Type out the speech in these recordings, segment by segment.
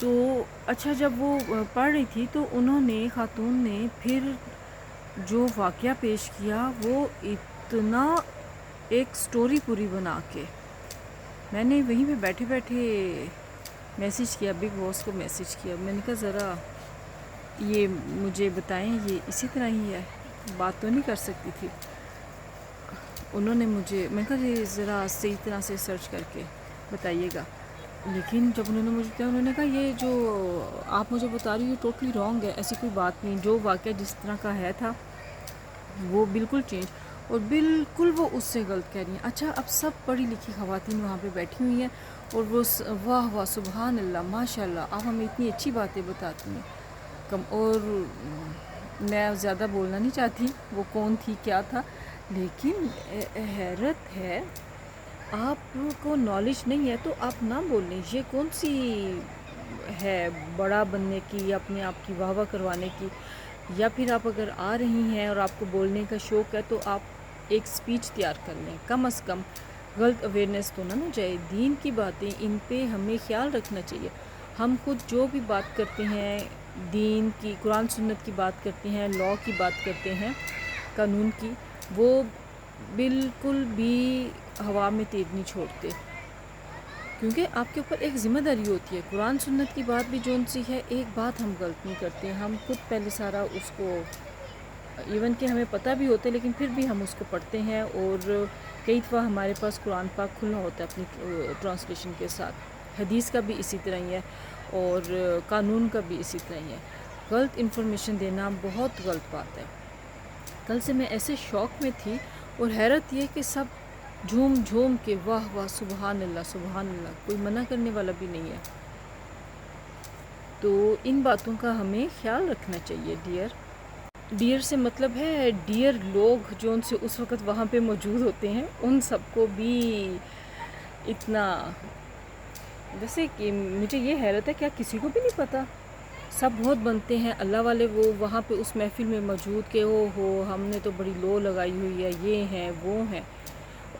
تو اچھا جب وہ پڑھ رہی تھی تو انہوں نے خاتون نے پھر جو واقعہ پیش کیا وہ اتنا ایک سٹوری پوری بنا کے، میں نے وہیں پہ بیٹھے بیٹھے میسیج کیا، بگ باس کو میسیج کیا، میں نے کہا ذرا یہ مجھے بتائیں یہ اسی طرح ہی ہے، بات تو نہیں کر سکتی تھی. انہوں نے مجھے، میں نے کہا یہ ذرا صحیح طرح سے سرچ کر کے بتائیے گا. لیکن جب انہوں نے مجھے بتایا، انہوں نے کہا یہ جو آپ مجھے بتا رہی ہو ٹوٹلی رانگ ہے، ایسی کوئی بات نہیں، جو واقعہ جس طرح کا ہے تھا وہ بالکل چینج، اور بالکل وہ اس سے غلط کہہ رہی ہیں. اچھا اب سب پڑھی لکھی خواتین وہاں پہ بیٹھی ہوئی ہیں اور وہ واہ واہ سبحان اللہ ماشاء اللہ آپ ہمیں اتنی اچھی باتیں بتاتی ہیں اور میں زیادہ بولنا نہیں چاہتی وہ کون تھی کیا تھا، لیکن حیرت ہے آپ کو نالج نہیں ہے تو آپ نہ بولیں. یہ کون سی ہے بڑا بننے کی یا اپنے آپ کی واہ واہ کروانے کی، یا پھر آپ اگر آ رہی ہیں اور آپ کو بولنے کا شوق ہے تو آپ ایک سپیچ تیار کر لیں، کم از کم غلط اویئرنیس تو نہ جائے. دین کی باتیں ان پہ ہمیں خیال رکھنا چاہیے. ہم خود جو بھی بات کرتے ہیں دین کی، قرآن سنت کی بات کرتے ہیں، لاء کی بات کرتے ہیں، قانون کی، وہ بالکل بھی ہوا میں تیر نہیں چھوڑتے، کیونکہ آپ کے اوپر ایک ذمہ داری ہوتی ہے. قرآن سنت کی بات بھی جون سی ہے، ایک بات ہم غلط نہیں کرتے، ہم خود پہلے سارا اس کو ایون کہ ہمیں پتہ بھی ہوتا ہے لیکن پھر بھی ہم اس کو پڑھتے ہیں، اور کئی دفعہ ہمارے پاس قرآن پاک کھلا ہوتا ہے اپنی ٹرانسلیشن کے ساتھ. حدیث کا بھی اسی طرح ہی ہے اور قانون کا بھی اسی طرح ہی ہے. غلط انفارمیشن دینا بہت غلط بات ہے. کل سے میں ایسے شوق میں تھی اور حیرت یہ کہ سب جھوم جھوم کے واہ واہ سبحان اللہ، کوئی منع کرنے والا بھی نہیں ہے. تو ان باتوں کا ہمیں خیال رکھنا چاہیے. ڈیئر سے مطلب ہے ڈیئر لوگ جو ان سے اس وقت وہاں پہ موجود ہوتے ہیں، ان سب کو بھی اتنا، جیسے کہ مجھے یہ حیرت ہے کیا کسی کو بھی نہیں پتہ. سب بہت بنتے ہیں اللہ والے وہ وہاں پہ اس محفل میں موجود کہ او ہو ہم نے تو بڑی لو لگائی ہوئی ہے، یہ ہیں وہ ہیں.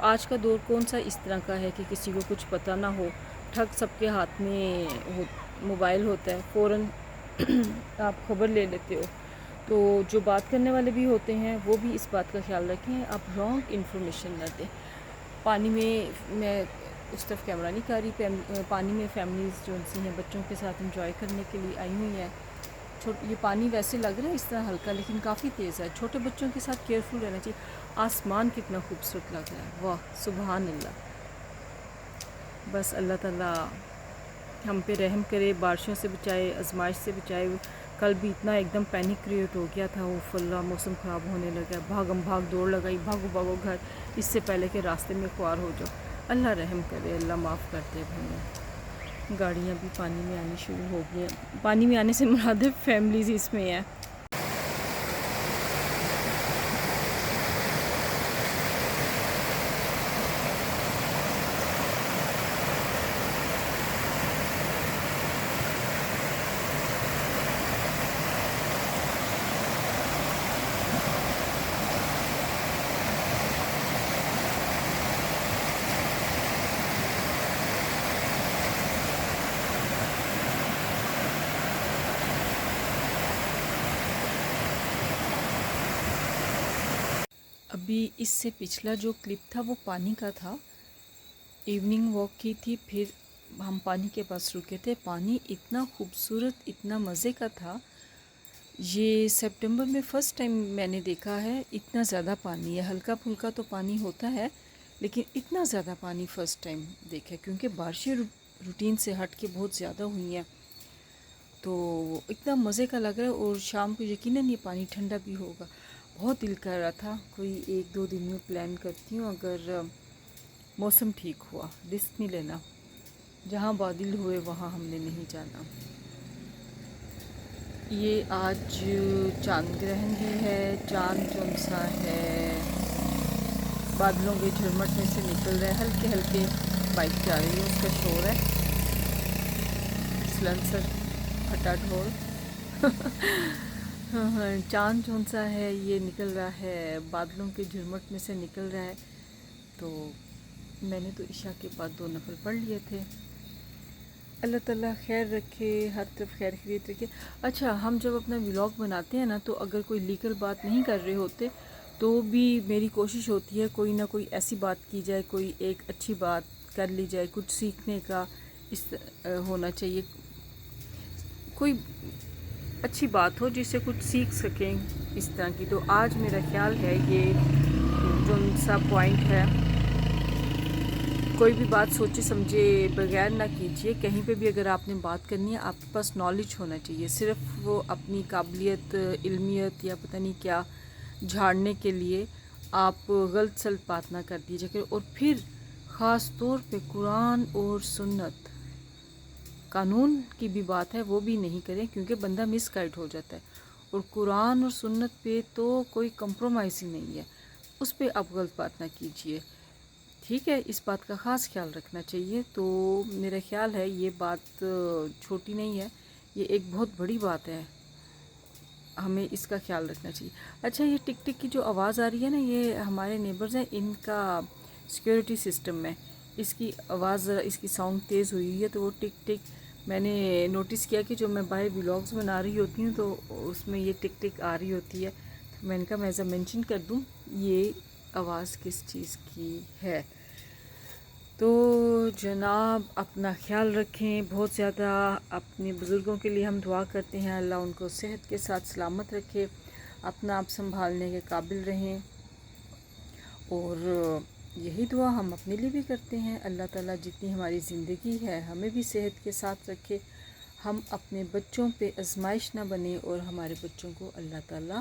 آج کا دور کون سا اس طرح کا ہے کہ کسی کو کچھ پتہ نہ ہو. ٹھگ سب کے ہاتھ میں موبائل ہوتا ہے، فوراً آپ خبر لے لیتے ہو. تو جو بات کرنے والے بھی ہوتے ہیں وہ بھی اس بات کا خیال رکھیں آپ رانگ انفارمیشن نہ دیں. پانی میں اس طرف کیمرہ نہیں کر رہی، پانی میں فیملیز جو سی ہیں بچوں کے ساتھ انجوائے کرنے کے لیے آئی ہوئی ہیں. یہ پانی ویسے لگ رہا ہے اس طرح ہلکا لیکن کافی تیز ہے، چھوٹے بچوں کے ساتھ کیئرفل رہنا چاہیے. آسمان کتنا خوبصورت لگ رہا ہے، واہ سبحان اللہ. بس اللہ تعالیٰ ہم پہ رحم کرے، بارشوں سے بچائے، آزمائش سے بچائے. کل بھی اتنا ایک دم پینک کریٹ ہو گیا تھا، اوف اللہ موسم خراب ہونے لگا، بھاگم بھاگ دوڑ لگائی، بھاگو گھر اس سے پہلے کہ راستے میں خوار ہو جاؤ. اللہ رحم کرے، اللہ معاف کرتے ہمیں. گاڑیاں بھی پانی میں آنی شروع ہو گئی ہیں. پانی میں آنے سے مراد فیملیز اس میں ہیں. ابھی اس سے پچھلا جو کلپ تھا وہ پانی کا تھا، ایوننگ واک کی تھی، پھر ہم پانی کے پاس رکے تھے. پانی اتنا خوبصورت، اتنا مزے کا تھا. یہ سپٹمبر میں فرسٹ ٹائم میں نے دیکھا ہے اتنا زیادہ پانی ہے. ہلکا پھلکا تو پانی ہوتا ہے لیکن اتنا زیادہ پانی فرسٹ ٹائم دیکھا، کیونکہ بارشیں روٹین سے ہٹ کے بہت زیادہ ہوئی ہیں تو اتنا مزے کا لگ رہا ہے. اور شام کو یقیناً یہ پانی ٹھنڈا بھی ہوگا. بہت دل کر رہا تھا کوئی 1-2 دن میں پلان کرتی ہوں اگر موسم ٹھیک ہوا. رسک نہیں لینا، جہاں بادل ہوئے وہاں ہم نے نہیں جانا. یہ آج چاند گرہن بھی ہے. چاند جون سا ہے بادلوں کے جھرمٹ میں سے نکل رہا ہے. ہلکے ہلکے بائک جا رہی ہے، اس کا شور ہے، سلنسر پھٹا ڈھول. ہاں چاند جون سا ہے یہ نکل رہا ہے، بادلوں کے جھرمٹ میں سے نکل رہا ہے. تو میں نے تو عشاء کے بعد 2 نفل پڑھ لیے تھے. اللہ تعالیٰ خیر رکھے، ہر طرف خیر خیریت رکھے۔ اچھا، ہم جب اپنا ولاگ بناتے ہیں نا تو اگر کوئی لیگل بات نہیں کر رہے ہوتے تو بھی میری کوشش ہوتی ہے کوئی نہ کوئی ایسی بات کی جائے، کوئی ایک اچھی بات کر لی جائے، کچھ سیکھنے کا اس ہونا چاہیے، کوئی اچھی بات ہو جس سے کچھ سیکھ سکیں اس طرح کی۔ تو آج میرا خیال ہے یہ جو سا پوائنٹ ہے، کوئی بھی بات سوچے سمجھے بغیر نہ کیجیے۔ کہیں پہ بھی اگر آپ نے بات کرنی ہے، آپ کے پاس نالج ہونا چاہیے، صرف وہ اپنی قابلیت، علمیت یا پتہ نہیں کیا جھاڑنے کے لیے آپ غلط سلط بات نہ کر دیجیے کریں۔ اور پھر خاص طور پہ قرآن اور سنت، قانون کی بھی بات ہے وہ بھی نہیں کریں، کیونکہ بندہ مس گائیڈ ہو جاتا ہے۔ اور قرآن اور سنت پہ تو کوئی کمپرومائز ہی نہیں ہے، اس پہ آپ غلط بات نہ کیجیے، ٹھیک ہے؟ اس بات کا خاص خیال رکھنا چاہیے۔ تو میرا خیال ہے یہ بات چھوٹی نہیں ہے، یہ ایک بہت بڑی بات ہے، ہمیں اس کا خیال رکھنا چاہیے۔ اچھا، یہ ٹک ٹک کی جو آواز آ رہی ہے نا، یہ ہمارے نیبرز ہیں، ان کا سیکیورٹی سسٹم میں اس کی آواز ذرا، اس کی ساؤنڈ تیز ہوئی ہے، تو وہ ٹک ٹک میں نے نوٹس کیا کہ جو میں باہر ولاگز بنا رہی ہوتی ہوں تو اس میں یہ ٹک ٹک آ رہی ہوتی ہے، تو میں نے کہا میں ایسا مینشن کر دوں یہ آواز کس چیز کی ہے۔ تو جناب اپنا خیال رکھیں بہت زیادہ، اپنے بزرگوں کے لیے ہم دعا کرتے ہیں اللہ ان کو صحت کے ساتھ سلامت رکھے، اپنا آپ سنبھالنے کے قابل رہیں، اور یہی دعا ہم اپنے لیے بھی کرتے ہیں، اللہ تعالیٰ جتنی ہماری زندگی ہے ہمیں بھی صحت کے ساتھ رکھے، ہم اپنے بچوں پہ آزمائش نہ بنیں، اور ہمارے بچوں کو اللہ تعالیٰ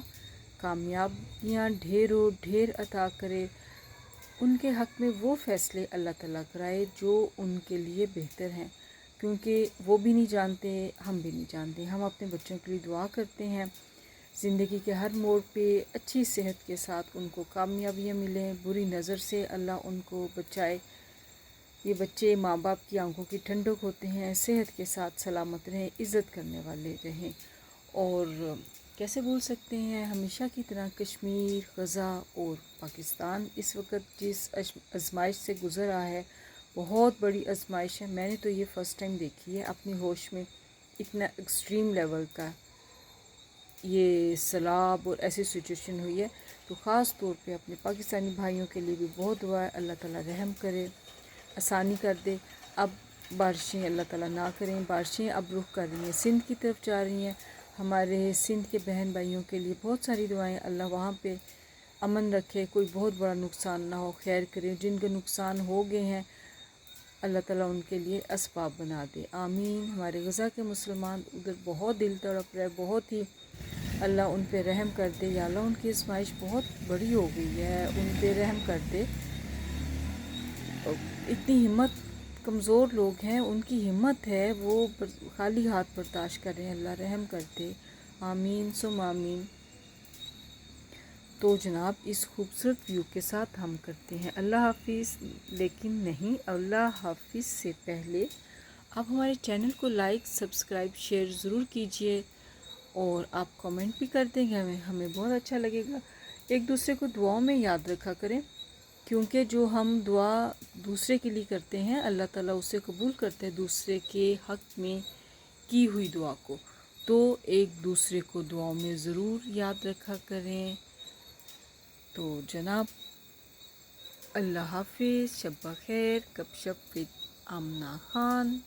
کامیابیاں ڈھیر و ڈھیر عطا کرے، ان کے حق میں وہ فیصلے اللہ تعالیٰ کرائے جو ان کے لیے بہتر ہیں، کیونکہ وہ بھی نہیں جانتے، ہم بھی نہیں جانتے۔ ہم اپنے بچوں کے لیے دعا کرتے ہیں زندگی کے ہر موڑ پہ اچھی صحت کے ساتھ ان کو کامیابیاں ملیں، بری نظر سے اللہ ان کو بچائے۔ یہ بچے ماں باپ کی آنکھوں کی ٹھنڈک ہوتے ہیں، صحت کے ساتھ سلامت رہیں، عزت کرنے والے رہیں، اور کیسے بھول سکتے ہیں ہمیشہ کی طرح کشمیر، غزہ اور پاکستان اس وقت جس آزمائش سے گزر رہا ہے، بہت بڑی آزمائش ہے۔ میں نے تو یہ فرسٹ ٹائم دیکھی ہے اپنی ہوش میں، اتنا ایکسٹریم لیول کا یہ سیلاب اور ایسی سچویشن ہوئی ہے۔ تو خاص طور پہ اپنے پاکستانی بھائیوں کے لیے بھی بہت دعا ہے، اللہ تعالیٰ رحم کرے، آسانی کر دے۔ اب بارشیں اللہ تعالیٰ نہ کریں، بارشیں اب رخ کر رہی ہیں، سندھ کی طرف جا رہی ہیں، ہمارے سندھ کے بہن بھائیوں کے لیے بہت ساری دعائیں، اللہ وہاں پہ امن رکھے، کوئی بہت بڑا نقصان نہ ہو، خیر کرے، جن کے نقصان ہو گئے ہیں اللہ تعالیٰ ان کے لیے اسباب بنا دے، آمین۔ ہمارے غزہ کے مسلمان ادھر بہت دل تڑپ رہے، بہت ہی، اللہ ان پہ رحم کر دے، یا اللہ ان کی آزمائش بہت بڑی ہو گئی ہے، ان پہ رحم کر دے، اتنی ہمت، کمزور لوگ ہیں، ان کی ہمت ہے وہ خالی ہاتھ برداشت کر رہے ہیں، اللہ رحم کر دے، آمین ثم آمین۔ تو جناب اس خوبصورت ویو کے ساتھ ہم کرتے ہیں اللہ حافظ، لیکن نہیں، اللہ حافظ سے پہلے آپ ہمارے چینل کو لائک، سبسکرائب، شیئر ضرور کیجئے، اور آپ کمنٹ بھی کر دیں گے، ہمیں بہت اچھا لگے گا۔ ایک دوسرے کو دعاؤں میں یاد رکھا کریں، کیونکہ جو ہم دعا دوسرے کے لیے کرتے ہیں اللہ تعالیٰ اسے قبول کرتے ہیں، دوسرے کے حق میں کی ہوئی دعا کو، تو ایک دوسرے کو دعاؤں میں ضرور یاد رکھا کریں۔ تو جناب اللہ حافظ، شب بخیر، گپ شپ ود آمنہ خان۔